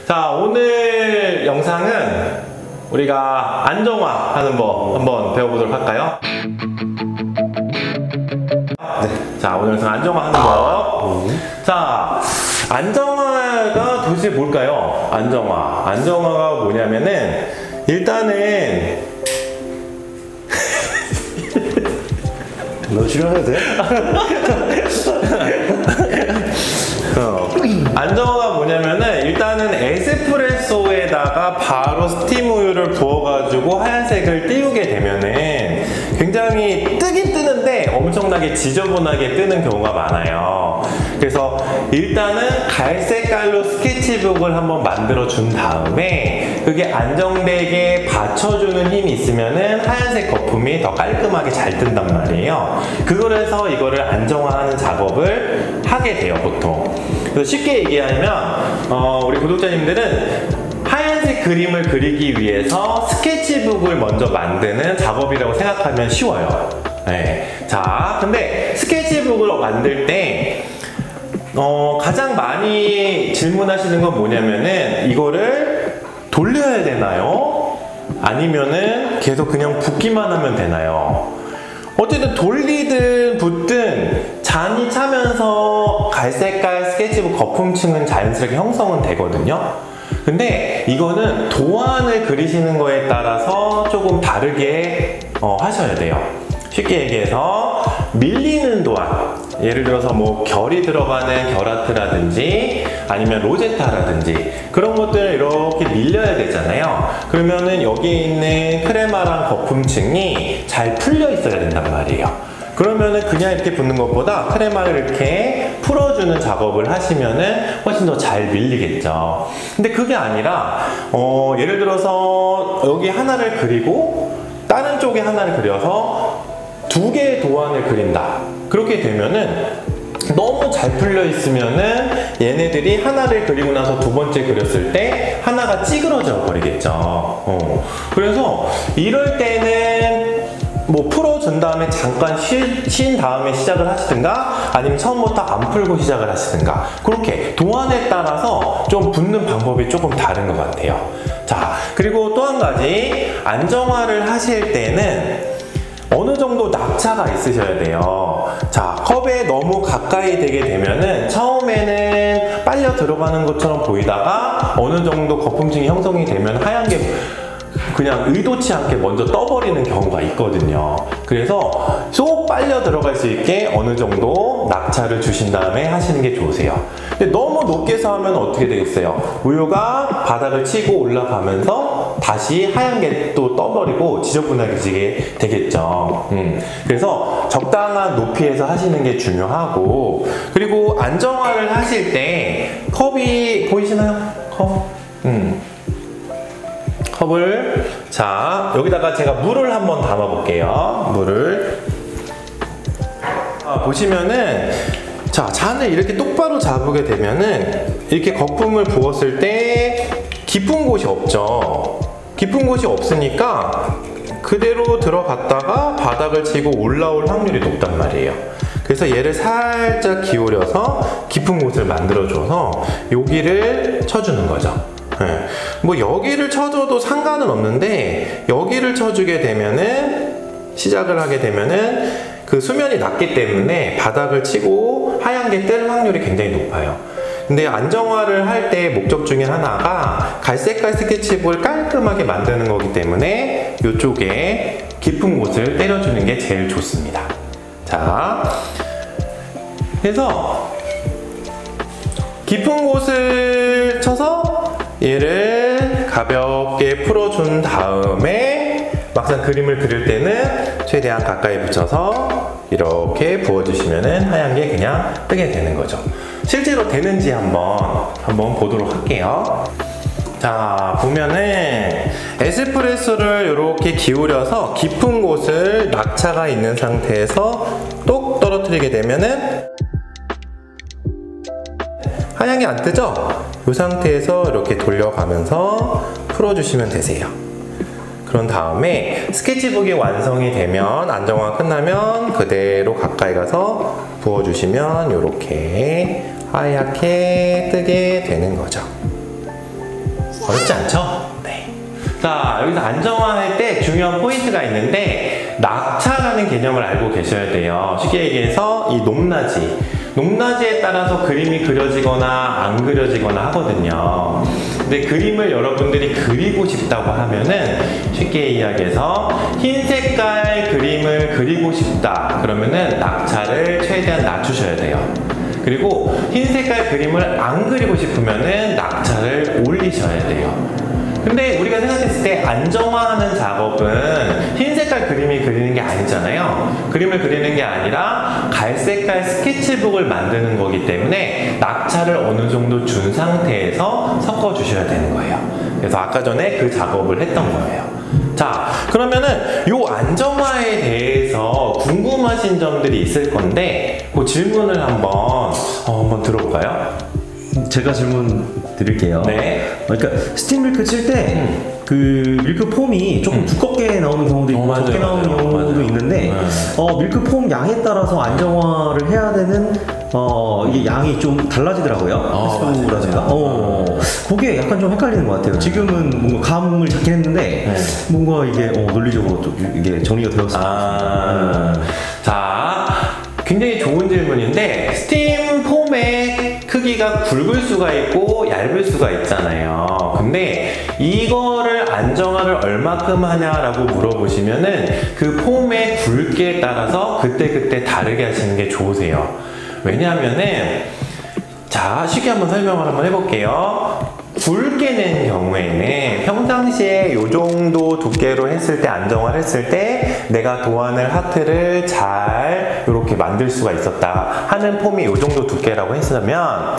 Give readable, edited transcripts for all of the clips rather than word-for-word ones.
자, 오늘 영상은 우리가 안정화 하는 법 한번 배워보도록 할까요? 네. 자, 오늘 영상 안정화 하는 법. 자, 안정화가 도대체 뭘까요? 안정화가 뭐냐면은 일단은 너 싫어해도 돼? 안정화가 뭐냐면은 일단은 에스프레소에다가 바로 스팀 우유를 부어가지고 하얀색을 띄우게 되면은 굉장히 뜨긴 뜨는데 엄청나게 지저분하게 뜨는 경우가 많아요. 그래서 일단은 갈색깔로 스케치북을 한번 만들어 준 다음에 그게 안정되게 받쳐주는 힘이 있으면은 하얀색 거품이 더 깔끔하게 잘 뜬단 말이에요. 그걸 해서 이거를 안정화하는 작업을 하게 돼요, 보통. 그래서 쉽게 얘기하면 우리 구독자님들은 하얀색 그림을 그리기 위해서 스케치북을 먼저 만드는 작업이라고 생각하면 쉬워요. 네. 자, 근데 스케치북을 만들 때 가장 많이 질문하시는 건 뭐냐면은 이거를 돌려야 되나요? 아니면은 계속 그냥 붓기만 하면 되나요? 어쨌든 돌리든 붓든 잔이 차면서 갈색깔 스케치북 거품층은 자연스럽게 형성은 되거든요. 근데 이거는 도안을 그리시는 거에 따라서 조금 다르게 하셔야 돼요. 쉽게 얘기해서 밀리는 도안, 예를 들어서 뭐 결이 들어가는 결아트라든지 아니면 로제타라든지 그런 것들을 이렇게 밀려야 되잖아요. 그러면은 여기에 있는 크레마랑 거품층이 잘 풀려 있어야 된단 말이에요. 그러면은 그냥 이렇게 붓는 것보다 크레마를 이렇게 풀어주는 작업을 하시면은 훨씬 더 잘 밀리겠죠. 근데 그게 아니라 예를 들어서 여기 하나를 그리고 다른 쪽에 하나를 그려서 두 개의 도안을 그린다. 그렇게 되면은 너무 잘 풀려 있으면은 얘네들이 하나를 그리고 나서 두 번째 그렸을 때 하나가 찌그러져 버리겠죠. 그래서 이럴 때는 뭐 풀어준 다음에 잠깐 쉰 다음에 시작을 하시든가 아니면 처음부터 안 풀고 시작을 하시든가 그렇게 도안에 따라서 좀 붓는 방법이 조금 다른 것 같아요. 자, 그리고 또 한 가지 안정화를 하실 때는 어느 정도 낙차가 있으셔야 돼요. 자, 컵에 너무 가까이 되게 되면은 처음에는 빨려 들어가는 것처럼 보이다가 어느 정도 거품층이 형성이 되면 하얀 게 그냥 의도치 않게 먼저 떠버리는 경우가 있거든요. 그래서 쏙 빨려 들어갈 수 있게 어느 정도 낙차를 주신 다음에 하시는 게 좋으세요. 근데 너무 높게서 하면 어떻게 되겠어요? 우유가 바닥을 치고 올라가면서 다시 하얀 게 또 떠버리고 지저분하게 되겠죠. 그래서 적당한 높이에서 하시는 게 중요하고, 그리고 안정화를 하실 때 컵이 보이시나요? 컵을, 자, 여기다가 제가 물을 한번 담아 볼게요. 물을. 보시면은, 자, 잔을 이렇게 똑바로 잡게 되면은 이렇게 거품을 부었을 때 깊은 곳이 없죠. 깊은 곳이 없으니까 그대로 들어갔다가 바닥을 치고 올라올 확률이 높단 말이에요. 그래서 얘를 살짝 기울여서 깊은 곳을 만들어줘서 여기를 쳐주는 거죠. 네. 뭐 여기를 쳐줘도 상관은 없는데 여기를 쳐주게 되면은 시작을 하게 되면은 그 수면이 낮기 때문에 바닥을 치고 하얀 게 뜰 확률이 굉장히 높아요. 근데 안정화를 할 때 목적 중에 하나가 갈색깔 스케치북을 깔끔하게 만드는 거기 때문에 이쪽에 깊은 곳을 때려주는 게 제일 좋습니다. 자, 그래서 깊은 곳을 쳐서 얘를 가볍게 풀어준 다음에 막상 그림을 그릴 때는 최대한 가까이 붙여서 이렇게 부어주시면은 하얀 게 그냥 뜨게 되는 거죠. 실제로 되는지 한번 보도록 할게요. 자, 보면은 에스프레소를 이렇게 기울여서 깊은 곳을 낙차가 있는 상태에서 똑 떨어뜨리게 되면은 하얀 게 안 뜨죠? 이 상태에서 이렇게 돌려가면서 풀어주시면 되세요. 그런 다음에 스케치북이 완성이 되면, 안정화가 끝나면 그대로 가까이 가서 부어주시면 이렇게 하얗게 뜨게 되는 거죠. 어렵지 않죠? 네. 자, 여기서 안정화할 때 중요한 포인트가 있는데 낙차라는 개념을 알고 계셔야 돼요. 쉽게 얘기해서 이 높낮이에 따라서 그림이 그려지거나 안 그려지거나 하거든요. 근데 그림을 여러분들이 그리고 싶다고 하면은 쉽게 이야기해서 흰 색깔 그림을 그리고 싶다 그러면은 낙차를 최대한 낮추셔야 돼요. 그리고 흰 색깔 그림을 안 그리고 싶으면은 낙차를 올리셔야 돼요. 근데 우리가 생각했을 때 안정화하는 작업은 흰 색깔 그림이 그리는 게 아니잖아요. 그림을 그리는 게 아니라 갈색깔 스케치북을 만드는 거기 때문에 낙차를 어느 정도 준 상태에서 섞어 주셔야 되는 거예요. 그래서 아까 전에 그 작업을 했던 거예요. 자, 그러면은 요 안정화에 대해서 궁금하신 점들이 있을 건데 그 질문을 한번 들어볼까요? 제가 질문 드릴게요. 네. 그러니까 스팀 밀크 칠 때 그 밀크 폼이 조금 두껍게 나오는 경우도 있고 적게 나오는 경우도 있는데 밀크 폼 양에 따라서 안정화를 해야 되는 이게 양이 좀 달라지더라고요. 횟수라든가. 그게 약간 좀 헷갈리는 것 같아요. 지금은 뭔가 감을 잡긴 했는데 뭔가 이게 논리적으로 좀 이게 정리가 되었습니다. 자, 굉장히 좋은 질문인데 스팀 폼의 크기가 굵을 수가 있고 얇을 수가 있잖아요. 근데 이거를 안정화를 얼마큼 하냐라고 물어보시면은 그 폼의 굵기에 따라서 그때그때 다르게 하시는 게 좋으세요. 왜냐하면은 자, 쉽게 한번 설명을 한번 해볼게요. 굵게 낸 경우에는 평상시에 이 정도 두께로 했을 때 안정화를 했을 때 내가 도안을 하트를 잘 이렇게 만들 수가 있었다 하는 폼이 이 정도 두께라고 했으면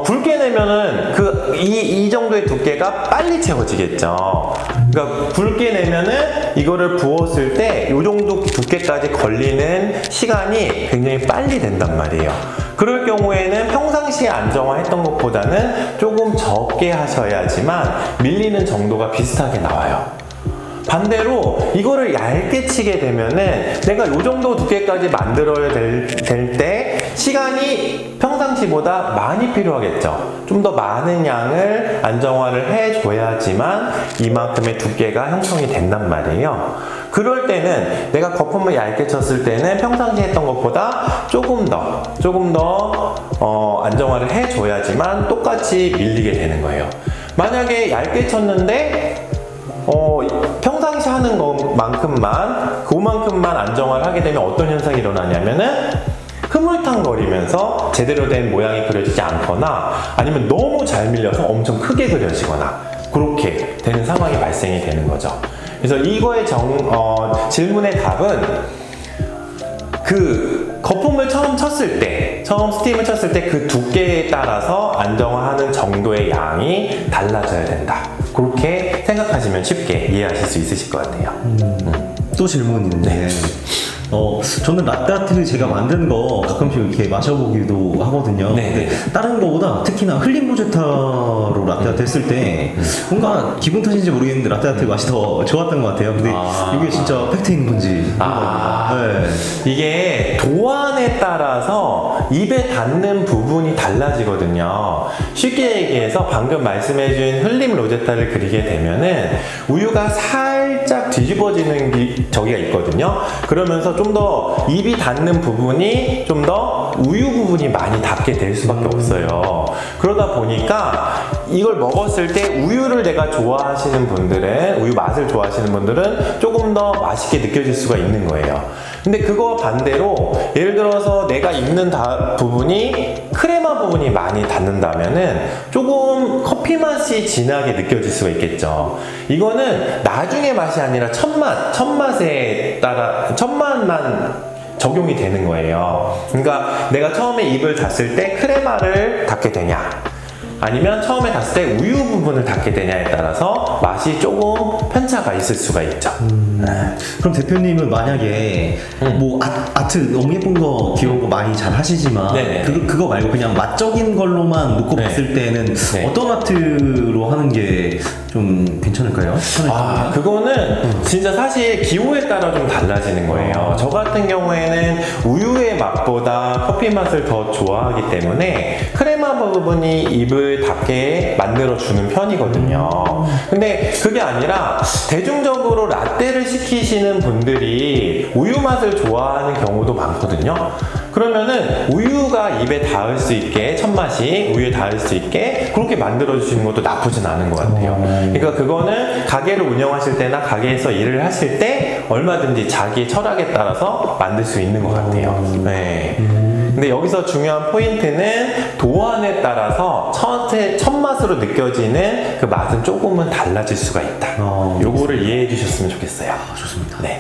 굵게 내면은 이 정도의 두께가 빨리 채워지겠죠. 그러니까 굵게 내면은 이거를 부었을 때 이 정도 두께까지 걸리는 시간이 굉장히 빨리 된단 말이에요. 그럴 경우에는 평상시에 안정화했던 것보다는 조금 적게 하셔야지만 밀리는 정도가 비슷하게 나와요. 반대로 이거를 얇게 치게 되면은 내가 이 정도 두께까지 만들어야 될 때 시간이 평상시보다 많이 필요하겠죠. 좀 더 많은 양을 안정화를 해줘야지만 이만큼의 두께가 형성이 된단 말이에요. 그럴 때는 내가 거품을 얇게 쳤을 때는 평상시에 했던 것보다 조금 더 안정화를 해줘야지만 똑같이 밀리게 되는 거예요. 만약에 얇게 쳤는데 평상시 하는 그만큼만 안정화를 하게 되면 어떤 현상이 일어나냐면은 흐물탕거리면서 제대로 된 모양이 그려지지 않거나 아니면 너무 잘 밀려서 엄청 크게 그려지거나 그렇게 되는 상황이 발생이 되는 거죠. 그래서 이거의 질문의 답은 그 거품을 처음 스팀을 쳤을 때 그 두께에 따라서 안정화하는 정도의 양이 달라져야 된다. 그렇게 생각하시면 쉽게 이해하실 수 있으실 것 같아요. 또 질문이 있는데 저는 라떼아트 제가 만든 거 가끔씩 이렇게 마셔보기도 하거든요. 근데 다른 거보다 특히나 흘림 로제타로 라떼아트 했을 때 뭔가 기분 탓인지 모르겠는데 라떼아트 맛이 더 좋았던 것 같아요. 근데 이게 진짜 팩트인 건지. 이게 도안에 따라서 입에 닿는 부분이 달라지거든요. 쉽게 얘기해서 방금 말씀해준 흘림 로제타를 그리게 되면은 우유가 살짝 뒤집어지는 저기가 있거든요. 그러면서 좀 더 입이 닿는 부분이 좀 더 우유 부분이 많이 닿게 될 수밖에 없어요. 그러다 보니까 이걸 먹었을 때 우유를 내가 좋아하시는 분들은, 우유 맛을 좋아하시는 분들은 조금 더 맛있게 느껴질 수가 있는 거예요. 근데 그거와 반대로 예를 들어서 내가 입는 부분이 크레마 부분이 많이 닿는다면은 조금 커피 맛이 진하게 느껴질 수가 있겠죠. 이거는 나중에 맛이 아니라 첫맛에 따라 첫맛만 적용이 되는 거예요. 그러니까 내가 처음에 입을 닫을 때 크레마를 닫게 되냐 아니면 처음에 닫을 때 우유 부분을 닫게 되냐에 따라서 맛이 조금 편차가 있을 수가 있죠. 그럼 대표님은 만약에 뭐 아트 너무 예쁜 거 귀여운 거 많이 잘 하시지만 그거 말고 그냥 맛적인 걸로만 놓고 봤을 때는 어떤 아트로 하는 게 좀 괜찮을까요? 그거는 진짜 사실 기호에 따라 좀 달라지는 거예요. 저 같은 경우에는 우유의 맛보다 커피 맛을 더 좋아하기 때문에 크레마 부분이 입을 닫게 만들어주는 편이거든요. 근데 그게 아니라 대중적으로 라떼를 시키시는 분들이 우유 맛을 좋아하는 경우도 많거든요. 그러면은 우유가 입에 닿을 수 있게, 첫 맛이 우유에 닿을 수 있게 그렇게 만들어주시는 것도 나쁘진 않은 것 같아요. 그러니까 그거는 가게를 운영하실 때나 가게에서 일을 하실 때 얼마든지 자기의 철학에 따라서 만들 수 있는 것 같아요. 네. 근데 여기서 중요한 포인트는 도안에 따라서 첫 맛으로 느껴지는 그 맛은 조금은 달라질 수가 있다. 요거를 이해해 주셨으면 좋겠어요. 좋습니다. 네.